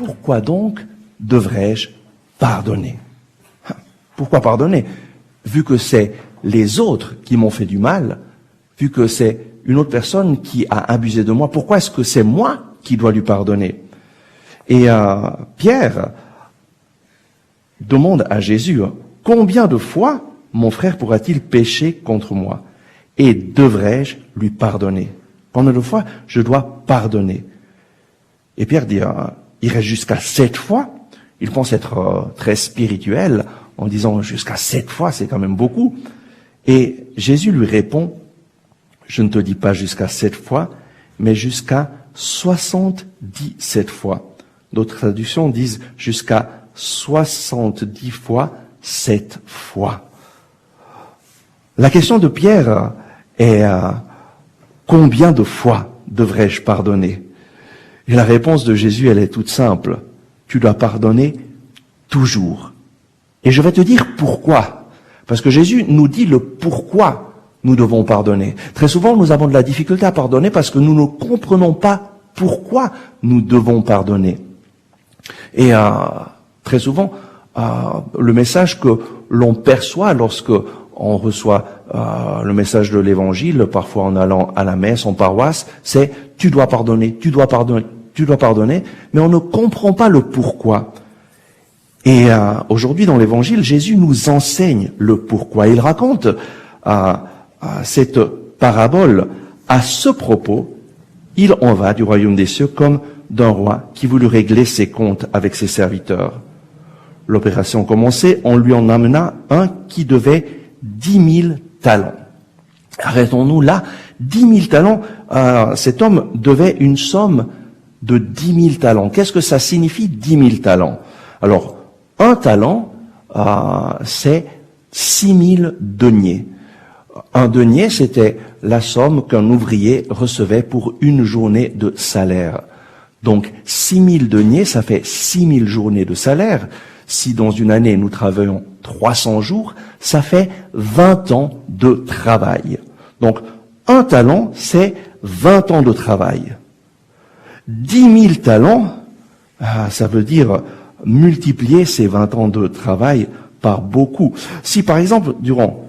pourquoi donc devrais-je pardonner? Pourquoi pardonner? Vu que c'est les autres qui m'ont fait du mal, vu que c'est une autre personne qui a abusé de moi, pourquoi est-ce que c'est moi qui dois lui pardonner? Et Pierre demande à Jésus, combien de fois mon frère pourra-t-il pécher contre moi? Et devrais-je lui pardonner? Combien de fois je dois pardonner? Et Pierre dit, il reste jusqu'à 7 fois. Il pense être très spirituel en disant jusqu'à 7 fois, c'est quand même beaucoup. Et Jésus lui répond, je ne te dis pas jusqu'à 7 fois, mais jusqu'à 77 fois. D'autres traductions disent jusqu'à 70 fois 7 fois. La question de Pierre est combien de fois devrais-je pardonner? Et la réponse de Jésus, elle est toute simple. Tu dois pardonner toujours. Et je vais te dire pourquoi. Parce que Jésus nous dit le pourquoi nous devons pardonner. Très souvent, nous avons de la difficulté à pardonner parce que nous ne comprenons pas pourquoi nous devons pardonner. Et très souvent, le message que l'on perçoit lorsque on reçoit le message de l'Évangile, parfois en allant à la messe, en paroisse, c'est « tu dois pardonner, tu dois pardonner, tu dois pardonner », mais on ne comprend pas le pourquoi. Et aujourd'hui, dans l'Évangile, Jésus nous enseigne le pourquoi. Il raconte cette parabole à ce propos. Il en va du royaume des cieux comme d'un roi qui voulut régler ses comptes avec ses serviteurs. L'opération commencée, on lui en amena un qui devait 10 000 talents. Arrêtons-nous là. 10 000 talents, cet homme devait une somme de 10 000 talents. Qu'est-ce que ça signifie 10 000 talents? Alors, un talent, c'est 6 000 deniers. Un denier, c'était la somme qu'un ouvrier recevait pour une journée de salaire. Donc, 6 000 deniers, ça fait 6 000 journées de salaire. Si dans une année, nous travaillons 300 jours, ça fait 20 ans de travail. Donc, un talent, c'est 20 ans de travail. 10 000 talents, ça veut dire multiplier ces 20 ans de travail par beaucoup. Si, par exemple, durant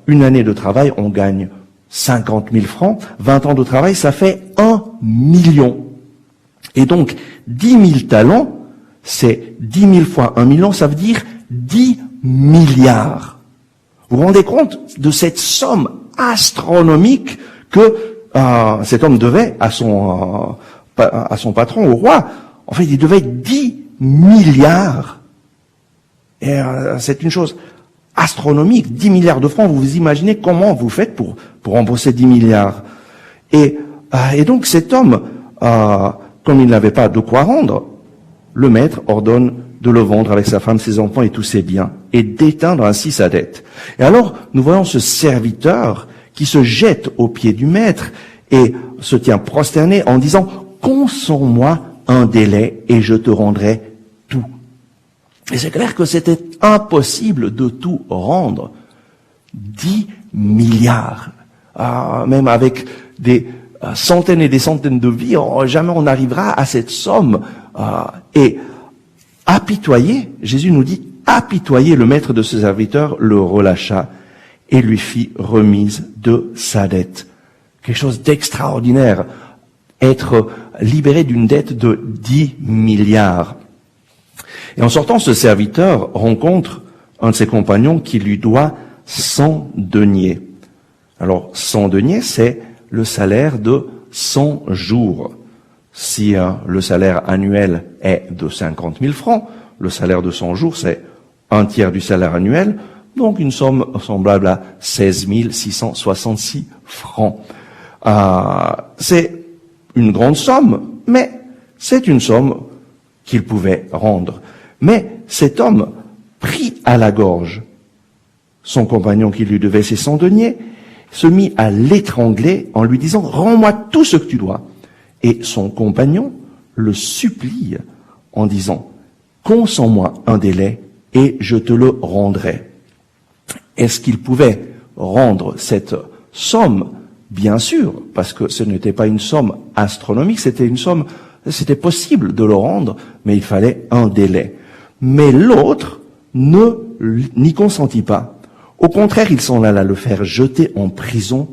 une année de travail, on gagne 50 000 francs, 20 ans de travail, ça fait 1 million. Et donc, 10 000 talents, c'est 10 000 fois 1 million, ça veut dire 10 milliards. Vous vous rendez compte de cette somme astronomique que cet homme devait à son patron, au roi? En fait, il devait 10 milliards. Et c'est une chose astronomique. 10 milliards de francs, vous vous imaginez comment vous faites pour rembourser 10 milliards. Et donc cet homme, comme il n'avait pas de quoi rendre, le maître ordonne de le vendre avec sa femme, ses enfants et tous ses biens, et d'éteindre ainsi sa dette. Et alors, nous voyons ce serviteur qui se jette aux pieds du maître et se tient prosterné en disant « Consens-moi un délai et je te rendrai tout ». Et c'est clair que c'était impossible de tout rendre. 10 milliards, même avec des centaines et des centaines de vies, jamais on n'arrivera à cette somme. Et apitoyé, Jésus nous dit, apitoyé, le maître de ses serviteurs le relâcha et lui fit remise de sa dette. Quelque chose d'extraordinaire, être libéré d'une dette de 10 milliards. Et en sortant, ce serviteur rencontre un de ses compagnons qui lui doit 100 deniers. Alors, 100 deniers, c'est le salaire de 100 jours. Si le salaire annuel est de 50 000 francs, le salaire de 100 jours, c'est un tiers du salaire annuel, donc une somme semblable à 16 666 francs. C'est une grande somme, mais c'est une somme qu'il pouvait rendre. Mais cet homme prit à la gorge son compagnon qui lui devait ses 100 deniers, se mit à l'étrangler en lui disant « Rends-moi tout ce que tu dois ». Et son compagnon le supplie en disant « Consens-moi un délai et je te le rendrai ». Est-ce qu'il pouvait rendre cette somme? Bien sûr, parce que ce n'était pas une somme astronomique, c'était une somme C'était possible de le rendre, mais il fallait un délai. Mais l'autre n'y consentit pas. Au contraire, il s'en alla le faire jeter en prison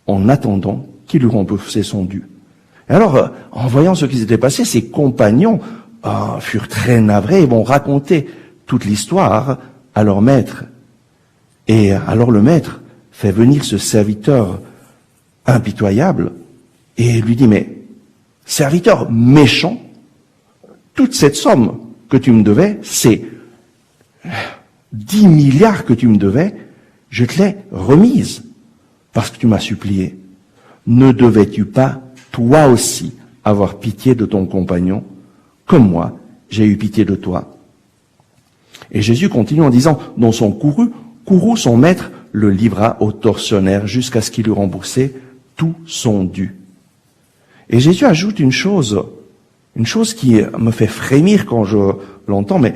en attendant qu'il lui remboursait son dû. Et alors, en voyant ce qui s'était passé, ses compagnons furent très navrés et vont raconter toute l'histoire à leur maître. Et alors le maître fait venir ce serviteur impitoyable et lui dit, mais serviteur méchant, toute cette somme que tu me devais, c'est 10 milliards que tu me devais, je te l'ai remise parce que tu m'as supplié. Ne devais-tu pas, toi aussi, avoir pitié de ton compagnon, comme moi, j'ai eu pitié de toi? Et Jésus continue en disant, dans son courroux, son maître le livra au tortionnaire jusqu'à ce qu'il eût remboursé tout son dû. Et Jésus ajoute une chose qui me fait frémir quand je l'entends, mais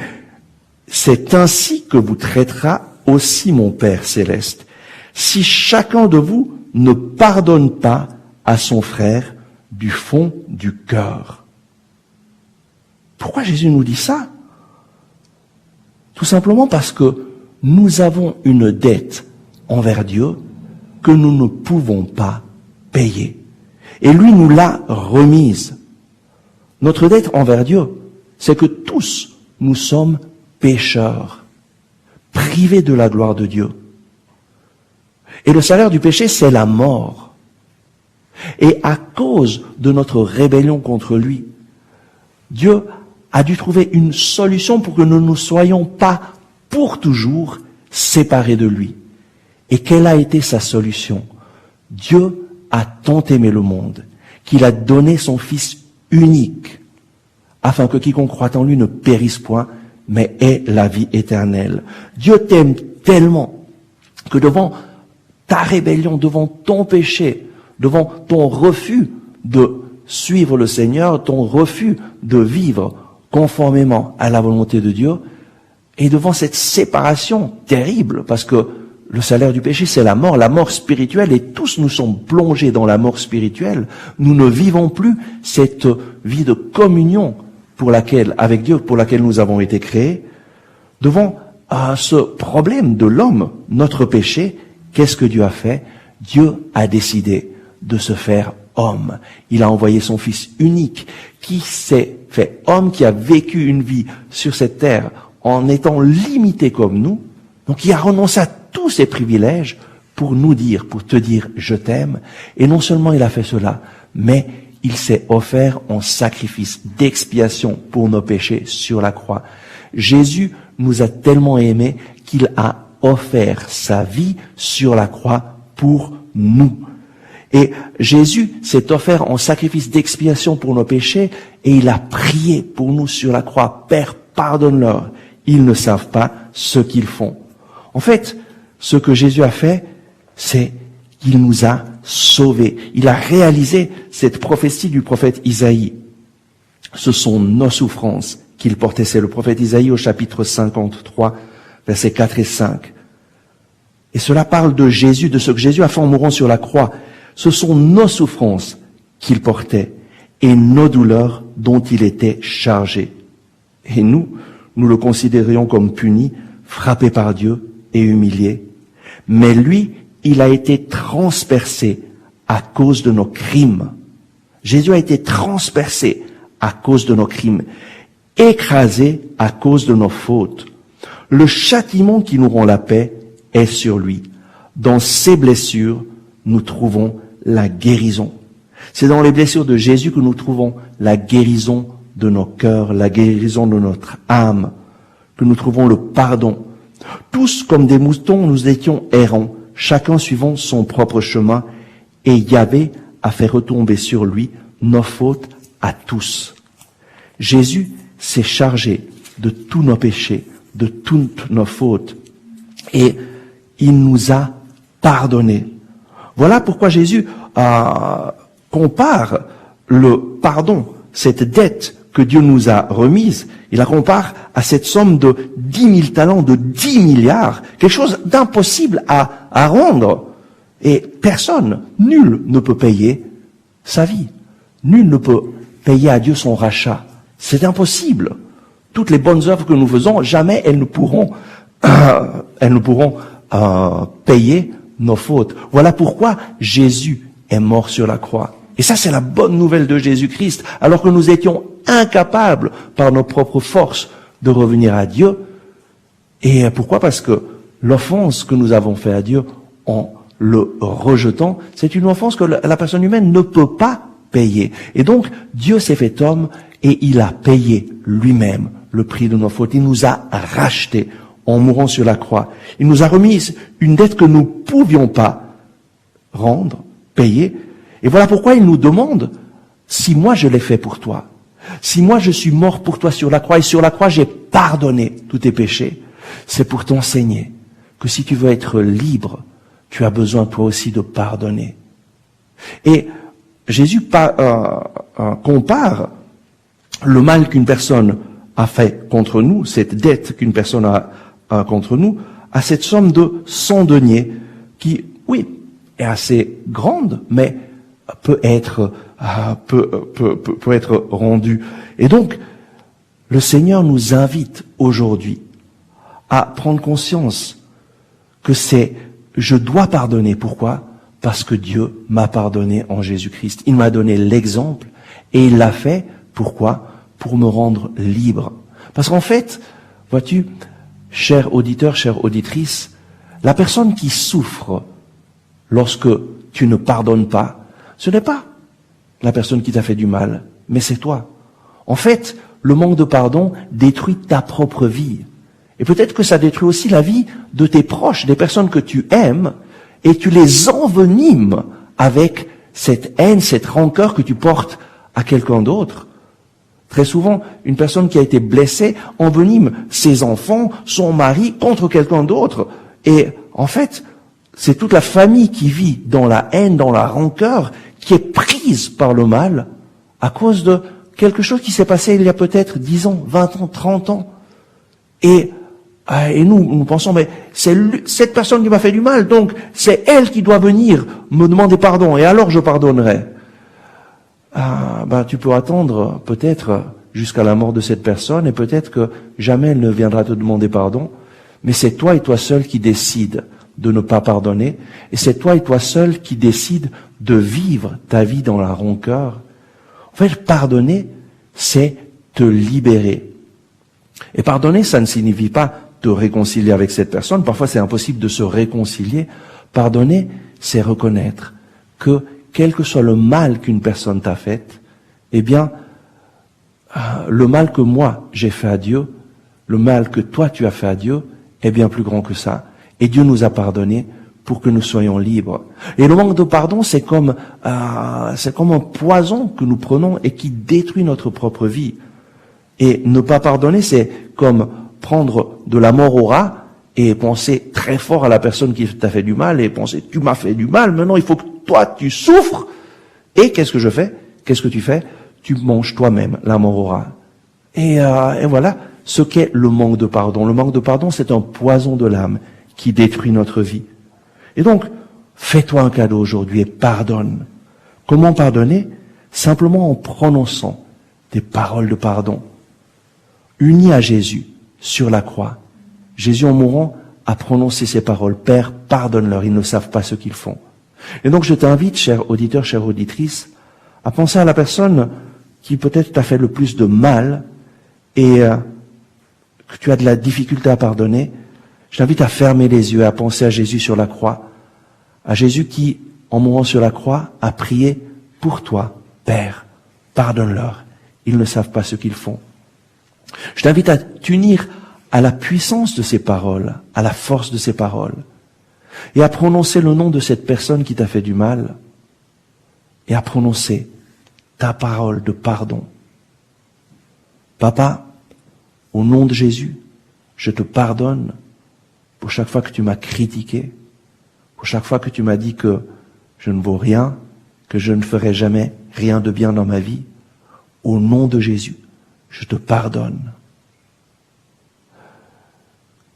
c'est ainsi que vous traitera aussi mon Père céleste, si chacun de vous ne pardonne pas à son frère du fond du cœur. Pourquoi Jésus nous dit ça? Tout simplement parce que nous avons une dette envers Dieu que nous ne pouvons pas payer. Et lui nous l'a remise. Notre dette envers Dieu, c'est que tous nous sommes pécheurs, privés de la gloire de Dieu. Et le salaire du péché, c'est la mort. Et à cause de notre rébellion contre lui, Dieu a dû trouver une solution pour que nous ne soyons pas pour toujours séparés de lui. Et quelle a été sa solution? Dieu a tant aimé le monde qu'il a donné son Fils unique, afin que quiconque croit en lui ne périsse point, mais ait la vie éternelle. Dieu t'aime tellement que devant ta rébellion, devant ton péché, devant ton refus de suivre le Seigneur, ton refus de vivre conformément à la volonté de Dieu, et devant cette séparation terrible, parce que le salaire du péché, c'est la mort spirituelle, et tous nous sommes plongés dans la mort spirituelle. Nous ne vivons plus cette vie de communion avec Dieu, pour laquelle nous avons été créés. Devant ce problème de l'homme, notre péché, qu'est-ce que Dieu a fait? Dieu a décidé de se faire homme. Il a envoyé son Fils unique, qui s'est fait homme, qui a vécu une vie sur cette terre en étant limité comme nous. Donc il a renoncé à tous ses privilèges pour nous dire, pour te dire je t'aime. Et non seulement il a fait cela, mais il s'est offert en sacrifice d'expiation pour nos péchés sur la croix. Jésus nous a tellement aimés qu'il a offert sa vie sur la croix pour nous. Et Jésus s'est offert en sacrifice d'expiation pour nos péchés et il a prié pour nous sur la croix. Père, pardonne-leur. Ils ne savent pas ce qu'ils font. En fait, ce que Jésus a fait, c'est qu'il nous a sauvés. Il a réalisé cette prophétie du prophète Isaïe. Ce sont nos souffrances qu'il portait. C'est le prophète Isaïe au chapitre 53, versets 4 et 5. Et cela parle de Jésus, de ce que Jésus a fait en mourant sur la croix. Ce sont nos souffrances qu'il portait et nos douleurs dont il était chargé. Et nous le considérions comme puni, frappé par Dieu et humilié. Mais lui, il a été transpercé à cause de nos crimes. Jésus a été transpercé à cause de nos crimes, écrasé à cause de nos fautes. Le châtiment qui nous rend la paix est sur lui. Dans ses blessures, nous trouvons la guérison. C'est dans les blessures de Jésus que nous trouvons la guérison de nos cœurs, la guérison de notre âme, que nous trouvons le pardon. Tous comme des moutons, nous étions errants, chacun suivant son propre chemin, et Yahvé a fait retomber sur lui nos fautes à tous. Jésus s'est chargé de tous nos péchés, de toutes nos fautes, et il nous a pardonnés. Voilà pourquoi Jésus compare le pardon, cette dette que Dieu nous a remise, il la compare à cette somme de 10 000 talents, de 10 milliards, quelque chose d'impossible à rendre. Et personne, nul ne peut payer sa vie. Nul ne peut payer à Dieu son rachat. C'est impossible. Toutes les bonnes œuvres que nous faisons, jamais elles ne pourront payer nos fautes. Voilà pourquoi Jésus est mort sur la croix. Et ça, c'est la bonne nouvelle de Jésus-Christ. Alors que nous étions incapables, par nos propres forces, de revenir à Dieu. Et pourquoi? Parce que l'offense que nous avons faite à Dieu en le rejetant, c'est une offense que la personne humaine ne peut pas payer. Et donc, Dieu s'est fait homme et il a payé lui-même le prix de nos fautes. Il nous a rachetés en mourant sur la croix. Il nous a remis une dette que nous ne pouvions pas rendre, payer. Et voilà pourquoi il nous demande, si moi je l'ai fait pour toi, si moi je suis mort pour toi sur la croix, et sur la croix j'ai pardonné tous tes péchés, c'est pour t'enseigner que si tu veux être libre, tu as besoin toi aussi de pardonner. Et Jésus compare le mal qu'une personne a fait contre nous, cette dette qu'une personne a contre nous, à cette somme de 100 deniers qui, oui, est assez grande, mais peut être rendue. Et donc, le Seigneur nous invite aujourd'hui à prendre conscience que je dois pardonner. Pourquoi? Parce que Dieu m'a pardonné en Jésus-Christ. Il m'a donné l'exemple et il l'a fait. Pourquoi? Pour me rendre libre. Parce qu'en fait, vois-tu, cher auditeur, chère auditrice, la personne qui souffre lorsque tu ne pardonnes pas, ce n'est pas la personne qui t'a fait du mal, mais c'est toi. En fait, le manque de pardon détruit ta propre vie. Et peut-être que ça détruit aussi la vie de tes proches, des personnes que tu aimes, et tu les envenimes avec cette haine, cette rancœur que tu portes à quelqu'un d'autre. Très souvent, une personne qui a été blessée envenime ses enfants, son mari, contre quelqu'un d'autre. Et en fait, c'est toute la famille qui vit dans la haine, dans la rancœur, qui est prise par le mal à cause de quelque chose qui s'est passé il y a peut-être 10 ans, 20 ans, 30 ans. Et nous pensons, mais c'est cette personne qui m'a fait du mal, donc c'est elle qui doit venir me demander pardon, et alors je pardonnerai. Tu peux attendre peut-être jusqu'à la mort de cette personne, et peut-être que jamais elle ne viendra te demander pardon, mais c'est toi et toi seul qui décides de ne pas pardonner, et c'est toi et toi seul qui décides de vivre ta vie dans la rancœur. En fait, pardonner, c'est te libérer. Et pardonner, ça ne signifie pas te réconcilier avec cette personne. Parfois, c'est impossible de se réconcilier. Pardonner, c'est reconnaître que, quel que soit le mal qu'une personne t'a fait, eh bien, le mal que moi j'ai fait à Dieu, le mal que toi tu as fait à Dieu, est bien plus grand que ça. Et Dieu nous a pardonné pour que nous soyons libres. Et le manque de pardon, c'est comme un poison que nous prenons et qui détruit notre propre vie. Et ne pas pardonner, c'est comme prendre de la mort au rat et penser très fort à la personne qui t'a fait du mal et penser « tu m'as fait du mal, maintenant il faut que toi tu souffres ». Et qu'est-ce que je fais? Qu'est-ce que tu fais? Tu manges toi-même la mort au rat. Et voilà ce qu'est le manque de pardon. Le manque de pardon, c'est un poison de l'âme qui détruit notre vie. Et donc, fais-toi un cadeau aujourd'hui et pardonne. Comment pardonner? Simplement en prononçant des paroles de pardon. Unis à Jésus sur la croix, Jésus en mourant a prononcé ces paroles. Père, pardonne-leur, ils ne savent pas ce qu'ils font. Et donc je t'invite, cher auditeur, chère auditrice, à penser à la personne qui peut-être t'a fait le plus de mal et que tu as de la difficulté à pardonner. Je t'invite à fermer les yeux, à penser à Jésus sur la croix, à Jésus qui, en mourant sur la croix, a prié pour toi. Père, pardonne-leur, ils ne savent pas ce qu'ils font. Je t'invite à t'unir à la puissance de ces paroles, à la force de ces paroles, et à prononcer le nom de cette personne qui t'a fait du mal, et à prononcer ta parole de pardon. Papa, au nom de Jésus, je te pardonne pour chaque fois que tu m'as critiqué, pour chaque fois que tu m'as dit que je ne vaux rien, que je ne ferai jamais rien de bien dans ma vie. Au nom de Jésus, je te pardonne.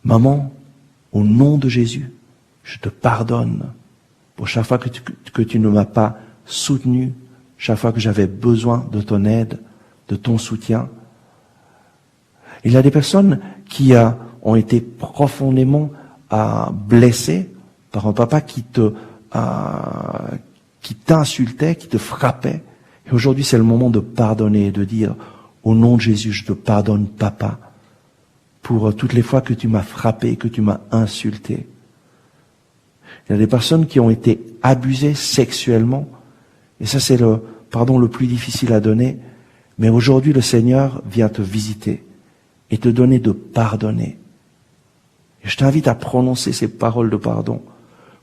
Maman, au nom de Jésus, je te pardonne pour chaque fois que tu ne m'as pas soutenu, chaque fois que j'avais besoin de ton aide, de ton soutien. Il y a des personnes qui ont été profondément blessées par un papa qui t'insultait, qui te frappait. Et aujourd'hui, c'est le moment de pardonner et de dire, au nom de Jésus, je te pardonne, papa, pour toutes les fois que tu m'as frappé, que tu m'as insulté. Il y a des personnes qui ont été abusées sexuellement, et ça c'est le pardon le plus difficile à donner, mais aujourd'hui le Seigneur vient te visiter et te donner de pardonner. Et je t'invite à prononcer ces paroles de pardon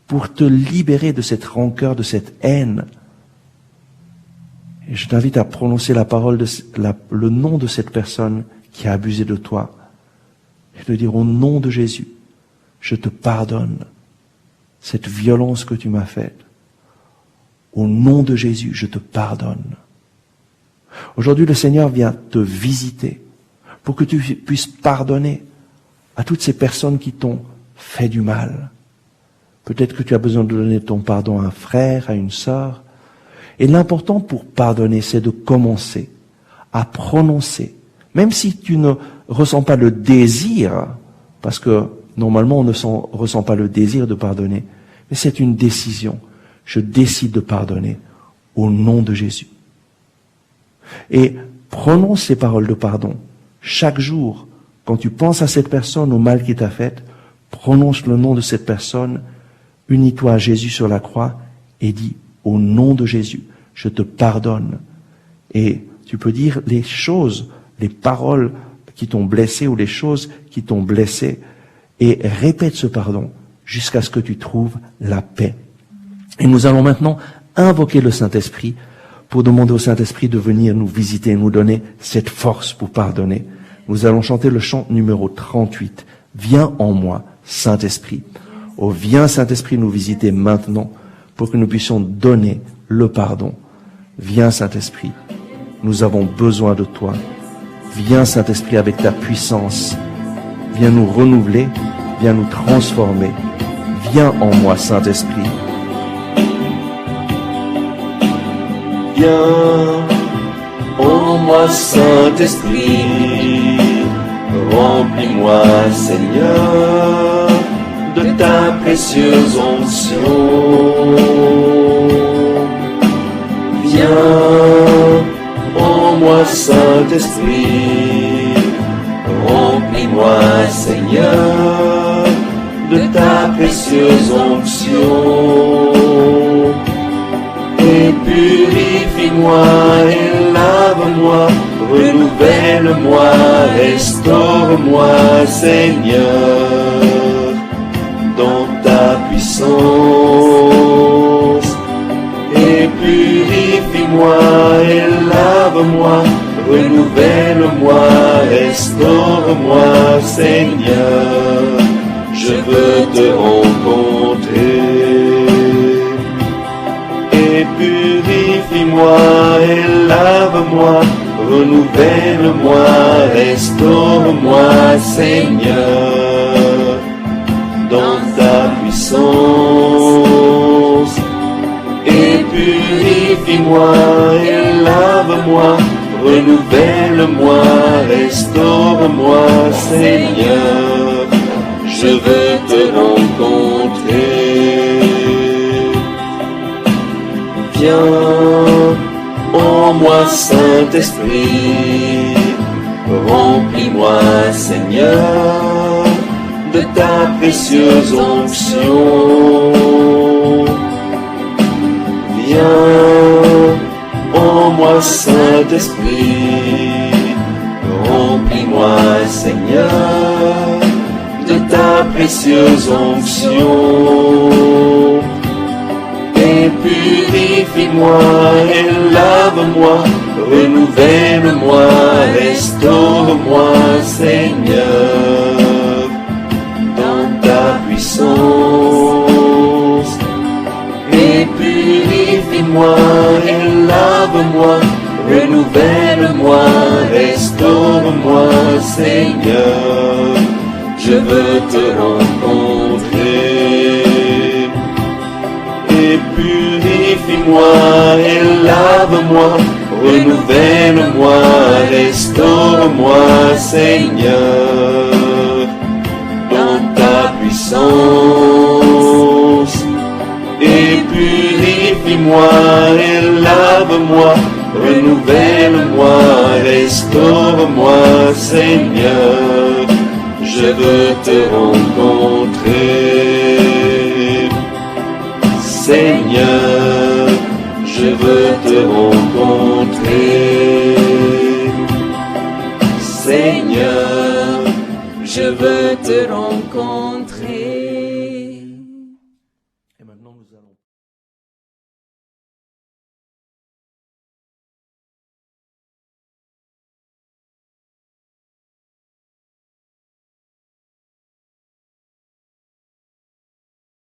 pour te libérer de cette rancœur, de cette haine. Et je t'invite à prononcer la parole le nom de cette personne qui a abusé de toi. Et de dire au nom de Jésus, je te pardonne cette violence que tu m'as faite. Au nom de Jésus, je te pardonne. Aujourd'hui, le Seigneur vient te visiter pour que tu puisses pardonner à toutes ces personnes qui t'ont fait du mal. Peut-être que tu as besoin de donner ton pardon à un frère, à une sœur. Et l'important pour pardonner, c'est de commencer à prononcer. Même si tu ne ressens pas le désir, parce que normalement on ne ressent pas le désir de pardonner, mais c'est une décision. Je décide de pardonner au nom de Jésus. Et prononce ces paroles de pardon. Chaque jour, quand tu penses à cette personne, au mal qu'il t'a fait, prononce le nom de cette personne, unis-toi à Jésus sur la croix et dis au nom de Jésus, je te pardonne. Et tu peux dire les choses, les paroles qui t'ont blessé ou les choses qui t'ont blessé et répète ce pardon jusqu'à ce que tu trouves la paix. Et nous allons maintenant invoquer le Saint-Esprit pour demander au Saint-Esprit de venir nous visiter et nous donner cette force pour pardonner. Nous allons chanter le chant numéro 38. Viens en moi, Saint-Esprit. Oh, viens Saint-Esprit nous visiter maintenant pour que nous puissions donner le pardon. Viens Saint-Esprit, nous avons besoin de toi. Viens Saint-Esprit avec ta puissance. Viens nous renouveler, viens nous transformer. Viens en moi Saint-Esprit. Viens en moi Saint-Esprit, remplis-moi Seigneur de ta précieuse onction. Viens en moi Saint-Esprit, remplis-moi Seigneur de ta précieuse onction. Et purifie-moi et lave-moi, renouvelle-moi, restaure-moi, Seigneur, dans ta puissance. Et purifie-moi et lave-moi, renouvelle-moi, restaure-moi, Seigneur, je veux te rencontrer. Et purifie-moi et lave-moi, renouvelle-moi, restaure-moi, Seigneur, dans ta puissance. Et purifie-moi et lave-moi, renouvelle-moi, restaure-moi, Seigneur, je veux te rencontrer. Viens en moi Saint-Esprit, remplis-moi Seigneur de ta précieuse onction. Viens en moi Saint-Esprit, remplis-moi Seigneur de ta précieuse onction. Et purifie-moi et lave-moi, renouvelle-moi, restaure-moi, Seigneur, dans ta puissance. Et purifie-moi et lave-moi, renouvelle-moi, restaure-moi, Seigneur, je veux te rencontrer. Et purifie-moi Purifie-moi et lave-moi, renouvelle-moi, restaure-moi, Seigneur, dans ta puissance. Et purifie-moi et lave-moi, renouvelle-moi, restaure-moi, Seigneur, je veux te rencontrer. Seigneur, je veux te rencontrer. Seigneur, je veux te rencontrer.